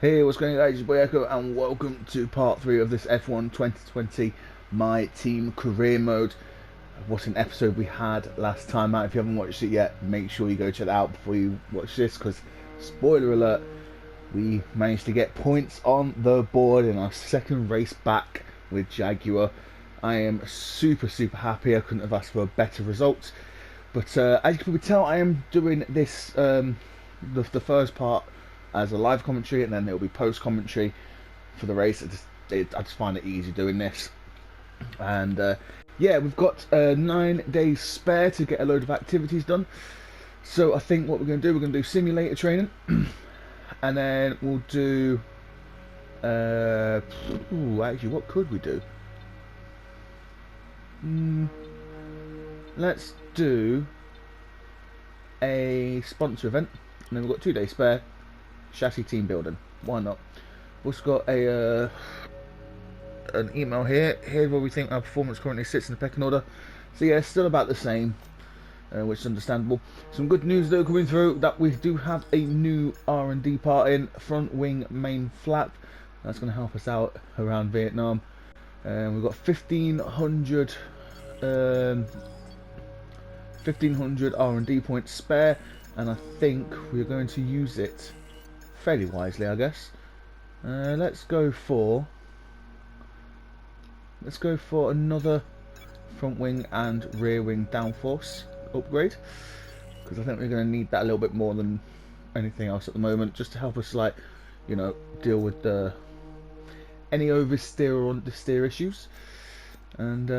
Hey, what's going on guys, it's your boy Echo and welcome to part 3 of this F1 2020 My Team Career Mode. What an episode we had last time out. If you haven't watched it yet, make sure you go check it out before you watch this, because, spoiler alert, we managed to get points on the board in our second race back with Jaguar. I am super happy. I couldn't have asked for a better result. But as you can probably tell, I am doing this, the first part as a live commentary, and then it'll be post commentary for the race. I just find it easy doing this. And yeah, we've got 9 days spare to get a load of activities done. So I think what we're going to do simulator training, and then we'll do. Actually, what could we do? Let's do a sponsor event, and then we've got 2 days spare. Chassis team building. Why not? We've also got a an email here. Here's where we think our performance currently sits in the pecking order. So yeah, still about the same, which is understandable. Some good news though coming through, that we do have a new R&D part in, front wing main flap. That's going to help us out around Vietnam. We've got 1500 R&D points spare, and I think we're going to use it fairly wisely, I guess. Let's go for another front wing and rear wing downforce upgrade, because I think we're going to need that a little bit more than anything else at the moment, just to help us, like, you know, deal with any oversteer or understeer issues. And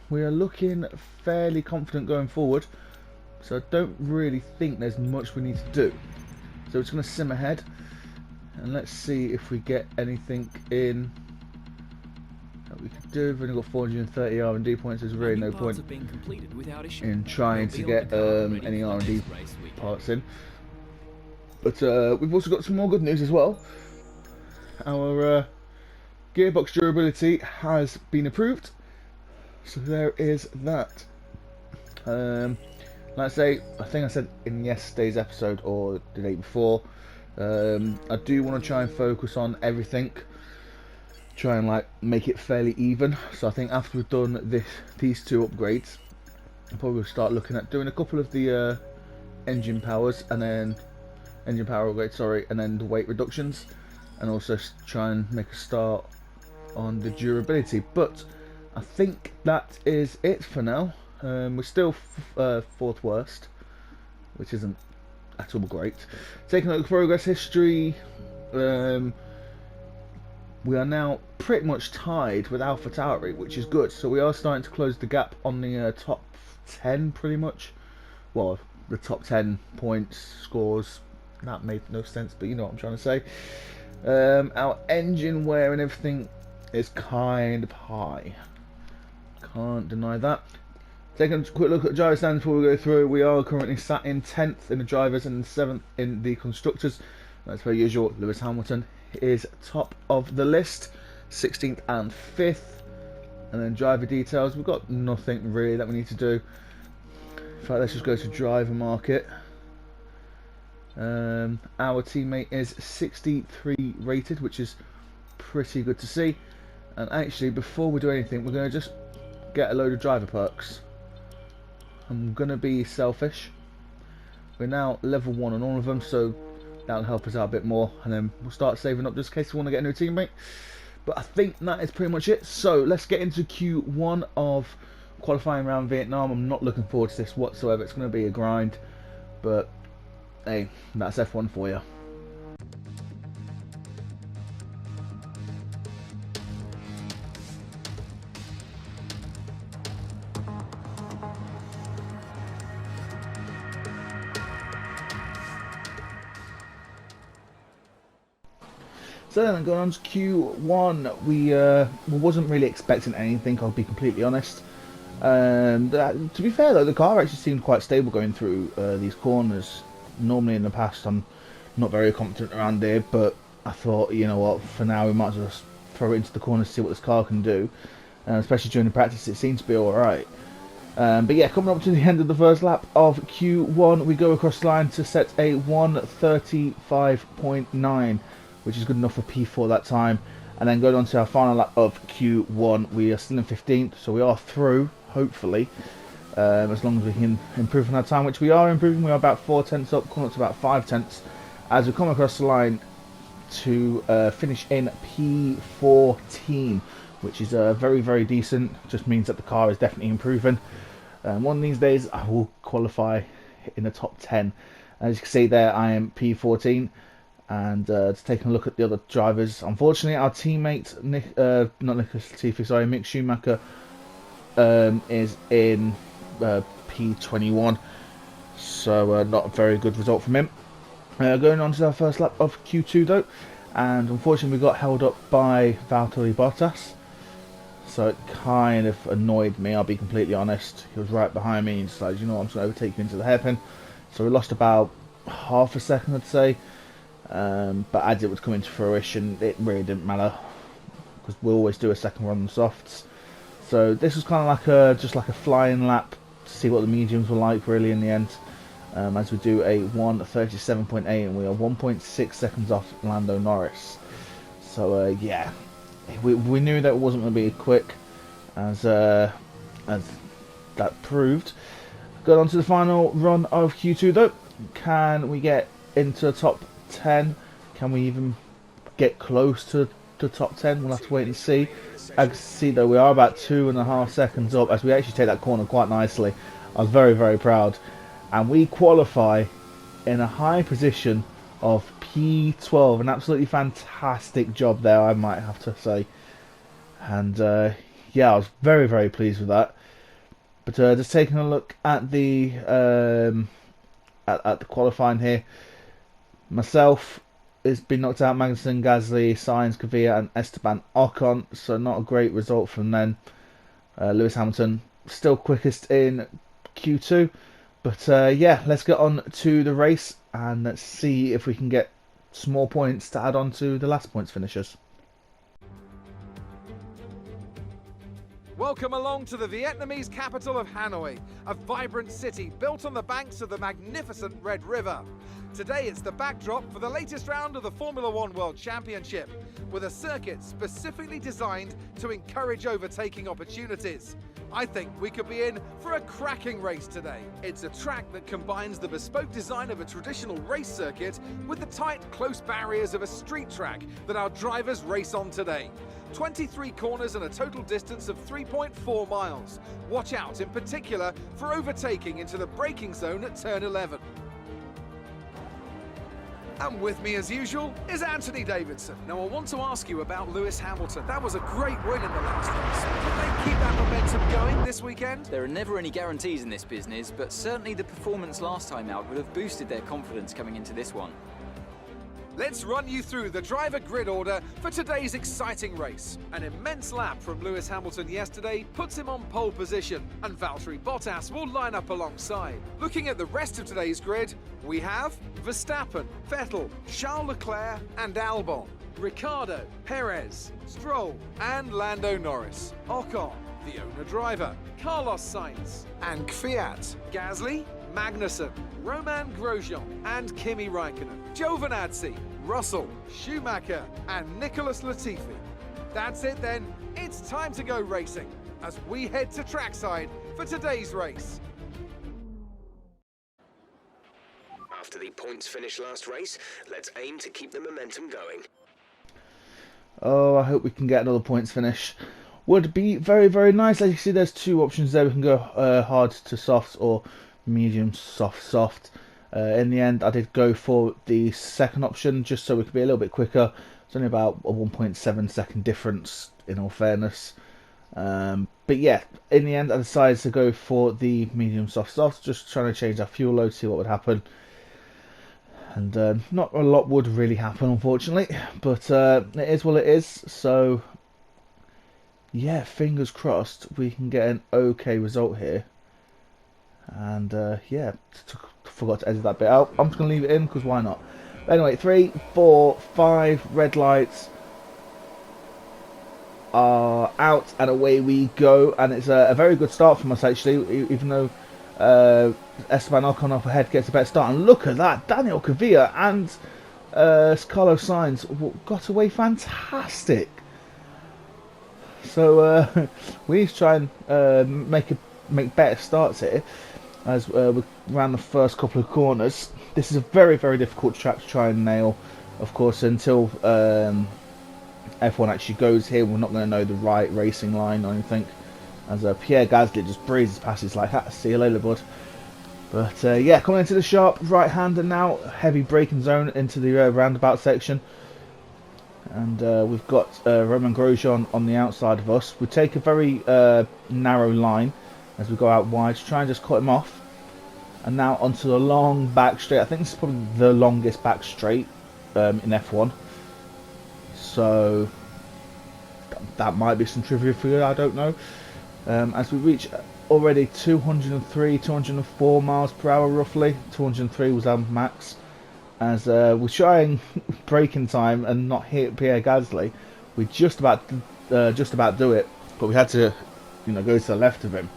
we are looking fairly confident going forward, so I don't really think there's much we need to do. So it's going to sim ahead, and let's see if we get anything in that we could do. We've only got 430 R&D points. There's really no point in trying to get any R&D parts in. But we've also got some more good news as well. Our gearbox durability has been approved, so there is that. Like I say, I think I said in yesterday's episode or the day before, I do want to try and focus on everything, try and like make it fairly even. So I think after we've done these 2 upgrades, I'll probably start looking at doing a couple of the engine powers, and then engine power upgrades, sorry, and then the weight reductions, and also try and make a start on the durability. But I think that is it for now. We're still 4th worst, which isn't at all great. Taking a look at the progress history, we are now pretty much tied with AlphaTauri, which is good. So we are starting to close the gap on the top 10 pretty much. Well, the top 10 points, scores, that made no sense, but you know what I'm trying to say. Our engine wear and everything is kind of high. Can't deny that. Taking a quick look at gyro stands before we go through, we are currently sat in 10th in the drivers and 7th in the constructors. As per usual, Lewis Hamilton is top of the list, 16th and 5th. And then driver details, we've got nothing really that we need to do. In fact, let's just go to driver market. Our teammate is 63 rated, which is pretty good to see. And actually, before we do anything, we're going to just get a load of driver perks. I'm going to be selfish. We're now level 1 on all of them, so that'll help us out a bit more, and then we'll start saving up just in case we want to get a new teammate. But I think that is pretty much it. So let's get into Q1 of qualifying around Vietnam. I'm not looking forward to this whatsoever. It's going to be a grind, but hey, that's F1 for you. So then going on to Q1, we wasn't really expecting anything, I'll be completely honest. To be fair though, the car actually seemed quite stable going through these corners. Normally in the past I'm not very confident around here, but I thought, you know what, for now we might as well just throw it into the corners to see what this car can do. Especially during the practice, it seems to be alright. But yeah, coming up to the end of the first lap of Q1, we go across the line to set a 1:35.9. which is good enough for P4 that time. And then going on to our final lap of Q1, we are still in 15th, so we are through, hopefully, as long as we can improve on our time, which we are improving. We are about 4 tenths up, coming up to about 5 tenths, as we come across the line to finish in P14, which is very, very decent. Just means that the car is definitely improving. One of these days, I will qualify in the top 10. As you can see there, I am P14. And just taking a look at the other drivers, unfortunately our teammate Mick Schumacher is in P21, so not a very good result from him. Going on to our first lap of Q2 though, and unfortunately we got held up by Valtteri Bottas, so it kind of annoyed me, I'll be completely honest. He was right behind me and decided, you know what, I'm just going to overtake you into the hairpin, so we lost about half a second, I'd say. But as it was coming to fruition, it really didn't matter, because we'll always do a second run on the softs. So this was kind of like just like a flying lap to see what the mediums were like really in the end. As we do a 1:37.8 and we are 1.6 seconds off Lando Norris. So yeah, we knew that it wasn't going to be quick, as that proved. Going on to the final run of Q2 though. Can we get into the top 10? Can we even get close to the top 10? We'll have to wait and see. I can see though we are about 2.5 seconds up, as we actually take that corner quite nicely. I was very, very proud, and we qualify in a high position of P12. An absolutely fantastic job there, I might have to say. And yeah, I was very, very pleased with that. But just taking a look at the qualifying here. Myself has been knocked out. Magnussen, Gasly, Sainz, Kvyat and Esteban Ocon, so not a great result from them. Lewis Hamilton still quickest in Q2, but yeah, let's get on to the race and let's see if we can get some more points to add on to the last points finishers. Welcome along to the Vietnamese capital of Hanoi, a vibrant city built on the banks of the magnificent Red River. Today it's the backdrop for the latest round of the Formula One World Championship, with a circuit specifically designed to encourage overtaking opportunities. I think we could be in for a cracking race today. It's a track that combines the bespoke design of a traditional race circuit with the tight, close barriers of a street track that our drivers race on today. 23 corners and a total distance of 3.4 miles. Watch out in particular for overtaking into the braking zone at turn 11. And with me as usual is Anthony Davidson. Now I want to ask you about Lewis Hamilton. That was a great win in the last race. Can they keep that momentum going this weekend? There are never any guarantees in this business, but certainly the performance last time out would have boosted their confidence coming into this one. Let's run you through the driver grid order for today's exciting race. An immense lap from Lewis Hamilton yesterday puts him on pole position, and Valtteri Bottas will line up alongside. Looking at the rest of today's grid, we have Verstappen, Vettel, Charles Leclerc and Albon, Ricciardo, Perez, Stroll and Lando Norris, Ocon, the owner-driver, Carlos Sainz and Kvyat, Gasly, Magnussen, Romain Grosjean and Kimi Raikkonen, Giovinazzi, Russell, Schumacher and Nicholas Latifi. That's it then, it's time to go racing as we head to trackside for today's race. After the points finish last race, let's aim to keep the momentum going. Oh, I hope we can get another points finish. Would be very, very nice. As you see, there's two options there. We can go hard to soft or medium soft. In the end, I did go for the second option just so we could be a little bit quicker. It's only about a 1.7 second difference in all fairness. But yeah, in the end I decided to go for the medium soft, just trying to change our fuel load, see what would happen. And not a lot would really happen, unfortunately, but it is what it is. So yeah, fingers crossed we can get an okay result here. And yeah, forgot to edit that bit out. I'm just going to leave it in because why not? But anyway, 3, 4, 5 red lights are out and away we go. And it's a very good start from us actually, even though Esteban Ocon up ahead gets a better start. And look at that, Daniel Kvyat and Carlos Sainz got away fantastic. So we need to try and make better starts here as we ran the first couple of corners. This is a very, very difficult track to try and nail, of course, until F1 actually goes here. We're not going to know the right racing line or anything, as Pierre Gasly just breezes past. He's like, see you later, bud. But yeah, coming into the sharp right-hander now, heavy braking zone into the roundabout section. And we've got Romain Grosjean on the outside of us. We take a very narrow line as we go out wide to try and just cut him off. And now onto the long back straight. I think this is probably the longest back straight in F1. So that might be some trivia for you, I don't know. As we reach already 203, 204 miles per hour roughly. 203 was our max. As we're trying braking time and not hit Pierre Gasly. We just about do it, but we had to, go to the left of him.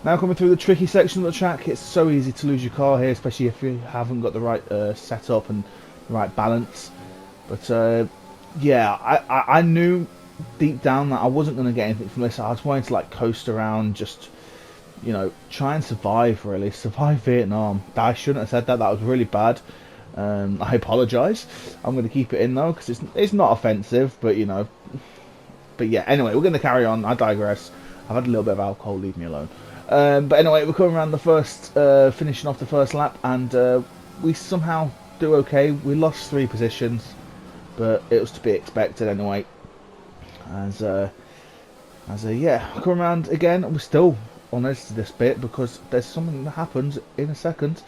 Now coming through the tricky section of the track, it's so easy to lose your car here, especially if you haven't got the right setup and the right balance. But yeah, I knew deep down that I wasn't going to get anything from this. I just wanted to like coast around, just try and survive, really survive Vietnam. I shouldn't have said that. That was really bad. I apologise. I'm going to keep it in though because it's not offensive, but But yeah, anyway, we're going to carry on. I digress. I've had a little bit of alcohol. Leave me alone. But anyway, we're coming around the first, finishing off the first lap, and we somehow do okay. We lost 3 positions, but it was to be expected anyway. As yeah, come around again. We're still on this bit because there's something that happens in a second.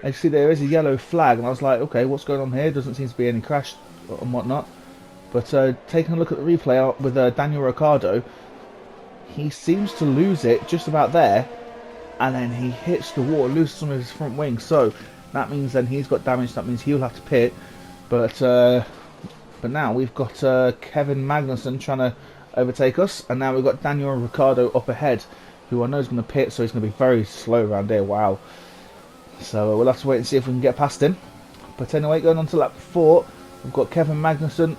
And you see there is a yellow flag, and I was like, okay, what's going on here? Doesn't seem to be any crash and whatnot. But taking a look at the replay with Daniel Ricciardo, he seems to lose it just about there, and then he hits the wall, loses some of his front wing. So that means then he's got damage. That means he'll have to pit. But now we've got Kevin Magnussen trying to overtake us, and now we've got Daniel Ricciardo up ahead, who I know is going to pit, so he's going to be very slow around here. Wow. So we'll have to wait and see if we can get past him. But anyway, going on to lap 4, we've got Kevin Magnussen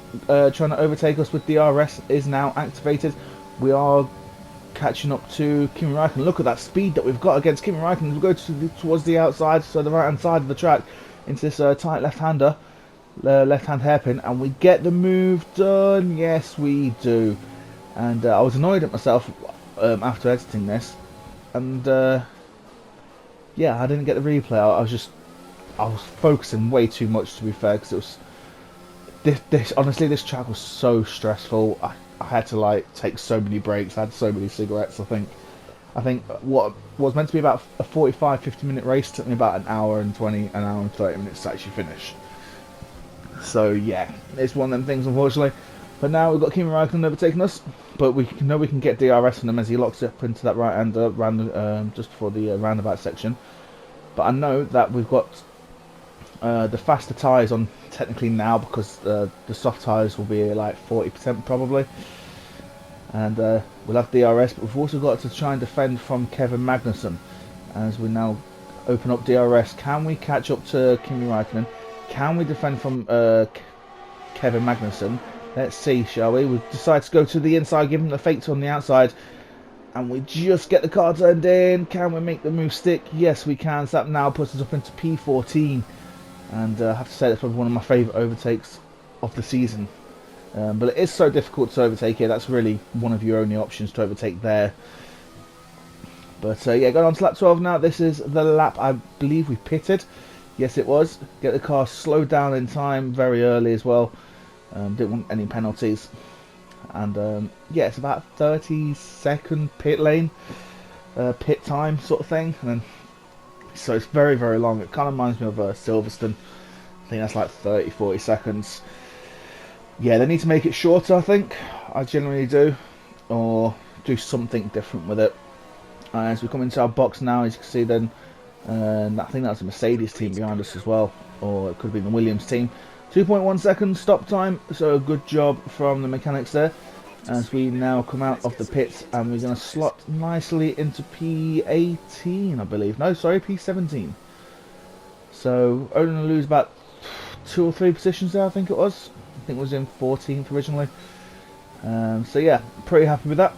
trying to overtake us with DRS is now activated. We are catching up to Kimi Räikkönen. Look at that speed that we've got against Kimi Räikkönen. We go towards the outside, so the right hand side of the track, into this tight left-hander, left-hand hairpin, and we get the move done. Yes, we do. And I was annoyed at myself after editing this, and yeah, I didn't get the replay. I was focusing way too much, to be fair, because it was honestly, this track was so stressful. I had to like take so many breaks. I had so many cigarettes. I think what was meant to be about a 45-50 minute race took me about an hour and 20, an hour and 30 minutes to actually finish. So yeah, it's one of them things, unfortunately. But now we've got Kimi Räikkönen overtaking us, but we know we can get DRS on him as he locks up into that right hand just before the roundabout section. But I know that we've got the faster tyres on technically now, because the soft tyres will be like 40% probably, and we'll have DRS. But we've also got to try and defend from Kevin Magnussen as we now open up DRS. Can we catch up to Kimi Räikkönen? Can we defend from Kevin Magnussen? Let's see, shall we? We decide to go to the inside, give him the fake on the outside, and we just get the car turned in. Can we make the move stick? Yes, we can. So that now puts us up into P14. And I have to say that's probably one of my favourite overtakes of the season. But it is so difficult to overtake here. That's really one of your only options to overtake there. But yeah, going on to lap 12 now. This is the lap I believe we pitted. Yes, it was. Get the car slowed down in time very early as well. Didn't want any penalties. And yeah, it's about 30-second pit lane, pit time sort of thing. And then, so it's very, very long. It kind of reminds me of Silverstone. I think that's like 30-40 seconds. Yeah, they need to make it shorter, I think. I generally do. Or do something different with it. As we come into our box now, as you can see then, I think that's a Mercedes team behind us as well. Or it could have been the Williams team. 2.1 seconds stop time. So a good job from the mechanics there. As we now come out of the pits, and we're going to slot nicely into P18, I believe. No, sorry, P17. So only going to lose about 2 or 3 positions there, I think it was. I think it was in 14th originally. So yeah, pretty happy with that.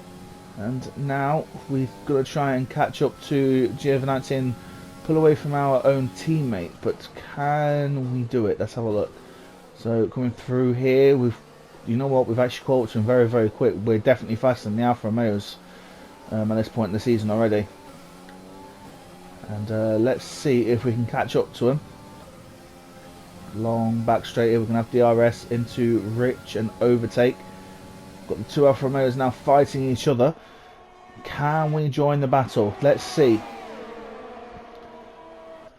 And now we've got to try and catch up to Giovinazzi and pull away from our own teammate. But can we do it? Let's have a look. So coming through here, you know what, we've actually caught up to him very, very quick. We're definitely faster than the Alfa Romeos at this point in the season already. And let's see if we can catch up to him. Long back straight here, we're going to have DRS into Rich and overtake. Got the 2 Alfa Romeos now fighting each other. Can we join the battle? Let's see.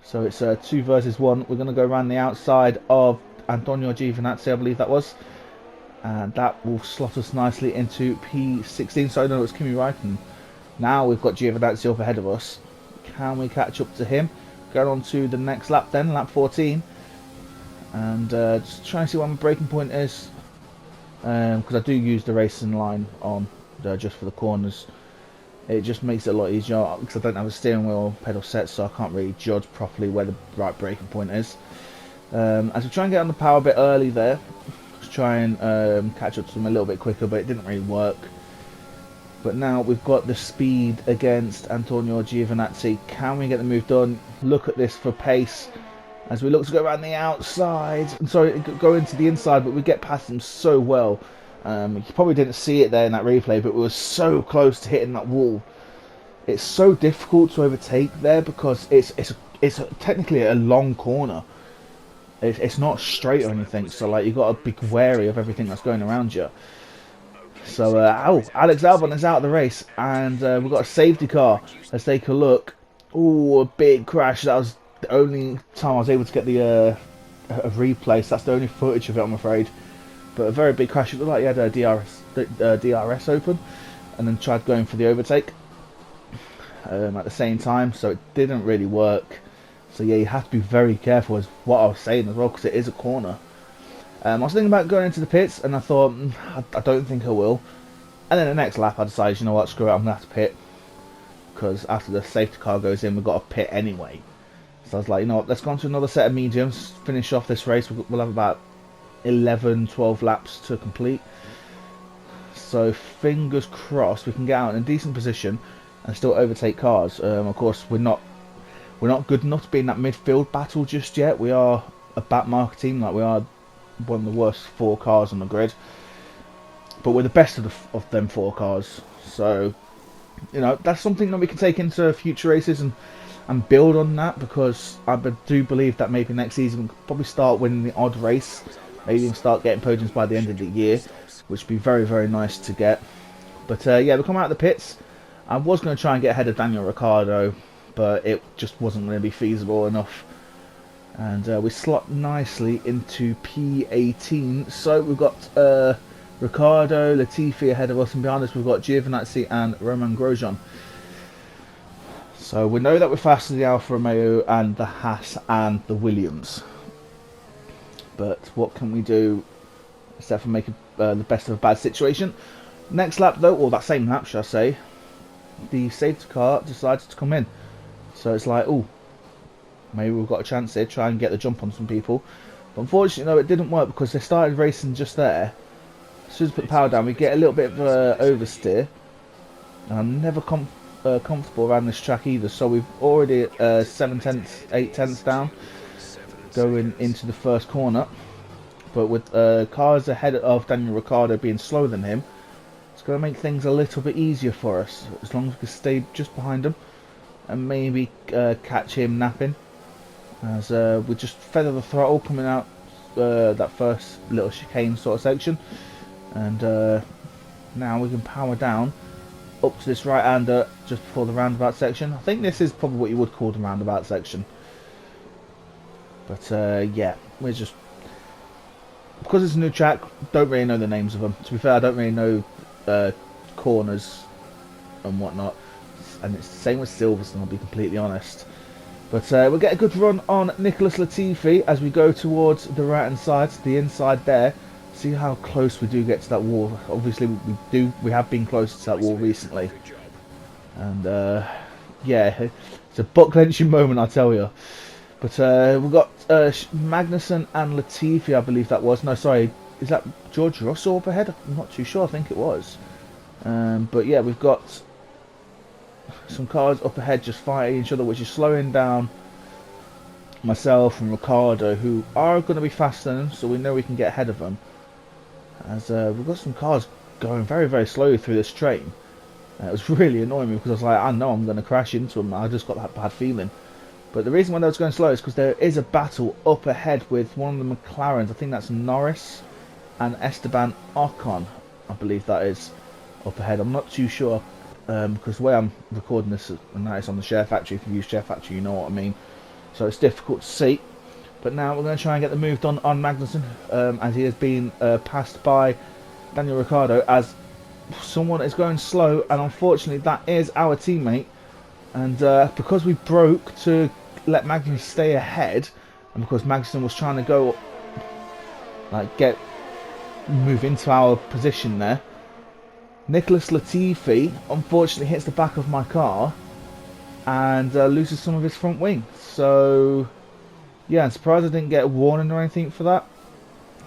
So it's 2 versus 1. We're going to go around the outside of Antonio Giovinazzi, I believe that was. And that will slot us nicely into P16. So I know it's Kimi Räikkönen. Now we've got Giovinazzi up ahead of us. Can we catch up to him? Going on to the next lap then, lap 14. And just trying to see what my braking point is. Because I do use the racing line on just for the corners. It just makes it a lot easier because I don't have a steering wheel pedal set, so I can't really judge properly where the right braking point is. As we try and get on the power a bit early there, just try and catch up to them a little bit quicker, but it didn't really work. But now we've got the speed against Antonio Giovinazzi. Can we get the move done? Look at this for pace. As we look to go around the outside, go into the inside, but we get past him so well. You probably didn't see it there in that replay, but we were so close to hitting that wall. It's so difficult to overtake there because it's technically a long corner. It's not straight or anything, so like you've got to be wary of everything that's going around you. So Alex Albon is out of the race, and we've got a safety car. Let's take a look. Oh, a big crash. That was the only time I was able to get the a replay, so that's the only footage of it, I'm afraid. But a very big crash. It looked like he had a DRS open and then tried going for the overtake at the same time, so it didn't really work. So yeah, you have to be very careful, is what I was saying as well, because it is a corner. I was thinking about going into the pits, and I thought, I don't think I will. And then the next lap I decided, you know what, screw it, I'm going to have to pit. Because after the safety car goes in, we've got to pit anyway. So I was like, you know what, let's go on to another set of mediums, finish off this race. We'll have about 11, 12 laps to complete. So fingers crossed we can get out in a decent position and still overtake cars. Of course, we're not good enough to be in that midfield battle just yet. We are a backmarker team, like we are one of the worst 4 cars on the grid. But we're the best of them 4 cars. So, you know, that's something that we can take into future races and build on that, because I do believe that maybe next season we could probably start winning the odd race, maybe even start getting podiums by the end of the year, which would be very, very nice to get. But yeah, we come out of the pits. I was going to try and get ahead of Daniel Ricciardo, but it just wasn't going to be feasible enough. And we slot nicely into P18. So we've got Ricciardo, Latifi ahead of us, and behind us we've got Giovinazzi and Romain Grosjean. So we know that we're faster than the Alfa Romeo and the Haas and the Williams. But what can we do except for make the best of a bad situation? Next lap though, or that same lap should I say, the safety car decided to come in. So it's like, oh, maybe we've got a chance here, try and get the jump on some people. But unfortunately, no, it didn't work because they started racing just there. As soon as we put the power down, we get a little bit of oversteer. And I'm never comfortable around this track either. So we've already 7 tenths, 8 tenths down going into the first corner. But with cars ahead of Daniel Ricciardo being slower than him, it's going to make things a little bit easier for us. As long as we can stay just behind him and maybe catch him napping. As we just feather the throttle coming out that first little chicane sort of section. And now we can power down up to this right-hander just before the roundabout section. I think this is probably what you would call the roundabout section. But yeah, we're just... Because it's a new track, don't really know the names of them. To be fair, I don't really know corners and whatnot. And it's the same with Silverstone, I'll be completely honest. But we'll get a good run on Nicholas Latifi as we go towards the right-hand side, the inside there. See how close we do get to that wall. Obviously, we have been close to that wall recently. And yeah, it's a butt-clenching moment, I tell you. But we've got Magnussen and Latifi, I believe that was. No, sorry, is that George Russell up ahead? I'm not too sure, I think it was. But yeah, we've got some cars up ahead just fighting each other, which is slowing down myself and Ricardo, who are going to be faster than them, so we know we can get ahead of them. As we've got some cars going very, very slowly through this train. It was really annoying me because I was like, I know I'm going to crash into them. I just got that bad feeling. But the reason why they was going slow is because there is a battle up ahead with one of the McLarens. I think that's Norris and Esteban Ocon, I believe that is up ahead. I'm not too sure because the way I'm recording this, and that is on the Share Factory. If you use Share Factory, you know what I mean. So it's difficult to see. But now we're going to try and get the move done on Magnussen as he has been passed by Daniel Ricciardo as someone is going slow, and unfortunately that is our teammate. And because we broke to let Magnussen stay ahead, and because Magnussen was trying to go like move into our position there, Nicholas Latifi unfortunately hits the back of my car and loses some of his front wing. So yeah, I'm surprised I didn't get a warning or anything for that.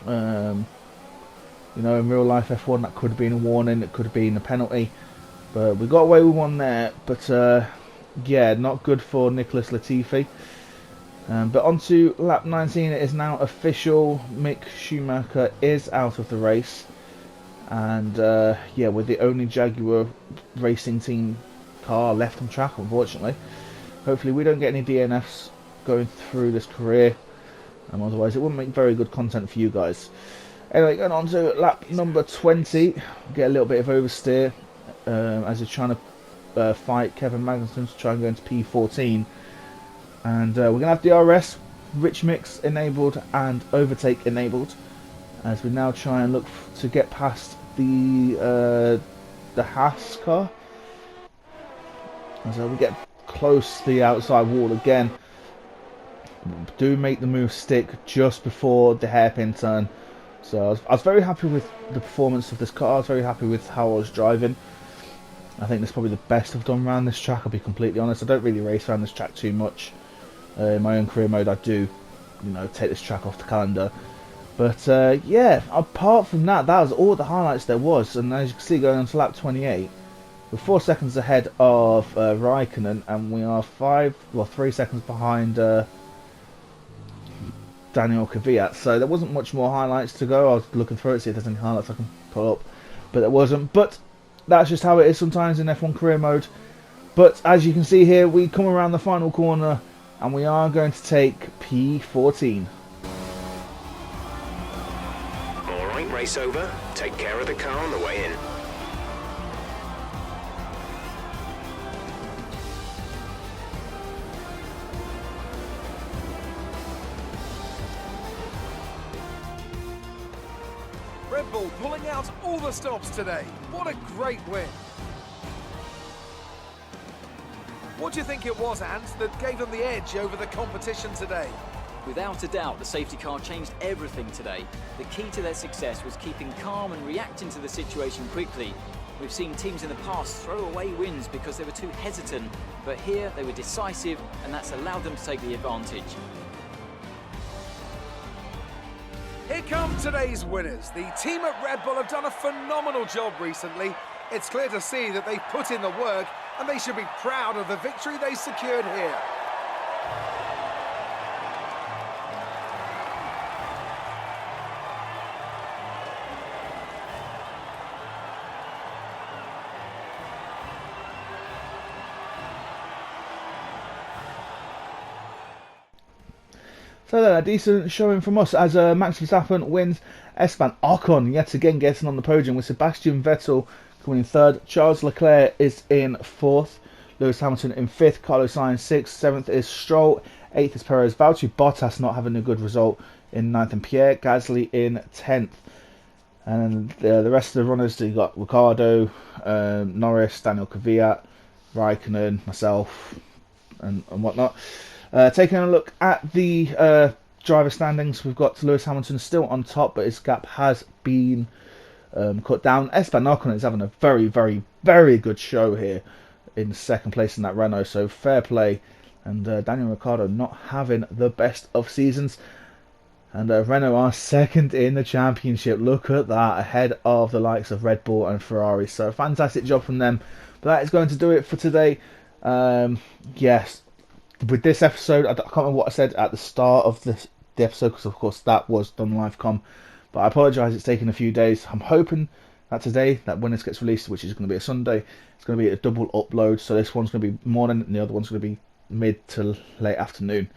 You know, in real life F1 that could have been a warning, it could have been a penalty, but we got away with one there. But yeah, not good for Nicholas Latifi. But on to lap 19, it is now official. Mick Schumacher is out of the race. And yeah, we're the only Jaguar racing team car left on track, unfortunately. Hopefully we don't get any DNFs going through this career. Otherwise it wouldn't make very good content for you guys. Anyway, going on to lap number 20. Get a little bit of oversteer as he's trying to fight Kevin Magnussen to try and go into P14. And we're going to have DRS, Rich Mix enabled and Overtake enabled, as we now try and look to get past the Haas car. And so we get close to the outside wall again. Do make the move stick just before the hairpin turn. So I was very happy with the performance of this car. I was very happy with how I was driving. I think that's probably the best I've done around this track, I'll be completely honest. I don't really race around this track too much. In my own career mode I do, you know, take this track off the calendar. But yeah, apart from that, that was all the highlights there was. And as you can see, going on to lap 28, we're 4 seconds ahead of Raikkonen, and we are 3 seconds behind Daniel Kvyat. So there wasn't much more highlights to go. I was looking through it, see if there's any highlights I can pull up, but there wasn't. But that's just how it is sometimes in F1 career mode. But as you can see here, we come around the final corner and we are going to take P14. Alright, race over. Take care of the car on the way in. Red Bull pulling out all the stops today. What a great win. What do you think it was, Ant, that gave them the edge over the competition today? Without a doubt, the safety car changed everything today. The key to their success was keeping calm and reacting to the situation quickly. We've seen teams in the past throw away wins because they were too hesitant, but here they were decisive, and that's allowed them to take the advantage. Here come today's winners. The team at Red Bull have done a phenomenal job recently. It's clear to see that they've put in the work, and they should be proud of the victory they secured here. So then, a decent showing from us as Max Verstappen wins. Esteban Ocon yet again getting on the podium with Sebastian Vettel coming in third. Charles Leclerc is in fourth. Lewis Hamilton in fifth. Carlos Sainz sixth. Seventh is Stroll. Eighth is Perez. Valtteri Bottas not having a good result in ninth, and Pierre Gasly in 10th. And the rest of the runners, you got Ricciardo, Norris, Daniel Kvyat, Raikkonen, myself, and whatnot. Taking a look at the driver standings, we've got Lewis Hamilton still on top, but his gap has been cut down. Esteban Ocon is having a very, very, very good show here in second place in that Renault, so fair play and Daniel Ricciardo not having the best of seasons. And Renault are second in the championship. Look at that, ahead of the likes of Red Bull and Ferrari. So fantastic job from them. But that is going to do it for today. Yes, with this episode, I can't remember what I said at the start of the episode, because of course that was done live com. But I apologise, it's taken a few days. I'm hoping that today, that when this gets released, which is going to be a Sunday, it's going to be a double upload. So this one's going to be morning and the other one's going to be mid to late afternoon.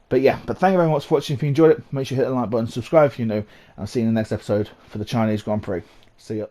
But yeah, thank you very much for watching. If you enjoyed it, make sure you hit the like button, subscribe if you're new, and I'll see you in the next episode for the Chinese Grand Prix. See ya.